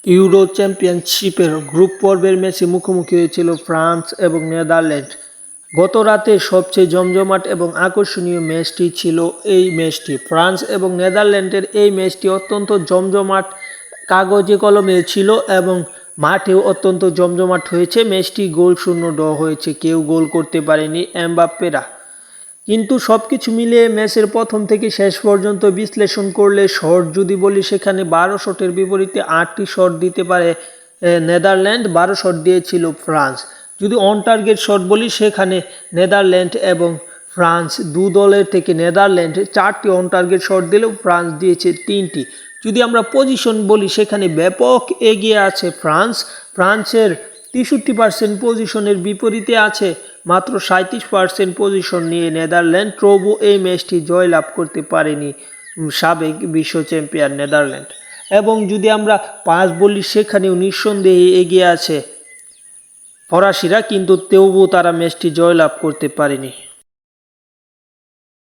Euro চ্যাম্পিয়নশিপের group পর্বের ম্যাচে মুখোমুখি হয়েছিল ফ্রান্স এবং নেদারল্যান্ড। গত রাতে সবচেয়ে জমজমাট এবং আকর্ষণীয় ম্যাচটি ছিল এই ম্যাচটি। ফ্রান্স এবং নেদারল্যান্ডের এই ম্যাচটি অত্যন্ত জমজমাট কাগজে কলমে ছিল এবং মাঠেও অত্যন্ত জমজমাট হয়েছে। ম্যাচটি গোল শূন্য ড্র হয়েছে, কেউ গোল করতে পারেনি এমবাপ্পেরা। কিন্তু সব কিছু মিলিয়ে ম্যাচের প্রথম থেকে শেষ পর্যন্ত বিশ্লেষণ করলে শট যদি বলি, সেখানে 12 শটের বিপরীতে 8টি শট দিতে পারে নেদারল্যান্ড, 12 শট দিয়েছিল ফ্রান্স। যদি অন টার্গেট শট বলি, সেখানে নেদারল্যান্ড এবং ফ্রান্স দু দলের থেকে নেদারল্যান্ড 4টি অন টার্গেট শট দিলেও ফ্রান্স দিয়েছে 3টি। যদি আমরা পজিশন বলি, সেখানে ব্যাপক এগিয়ে আছে ফ্রান্স। ফ্রান্সের 63% পজিশনের বিপরীতে আছে মাত্র 37% পজিশন নিয়ে নেদারল্যান্ড। তবু এই ম্যাচটি জয়লাভ করতে পারেনি সাবেক বিশ্ব চ্যাম্পিয়ন নেদারল্যান্ড। এবং যদি আমরা পাস বলি, সেখানেও নিঃসন্দেহে এগিয়ে আছে ফরাসিরা, কিন্তু তবুও তারা ম্যাচটি জয়লাভ করতে পারেনি।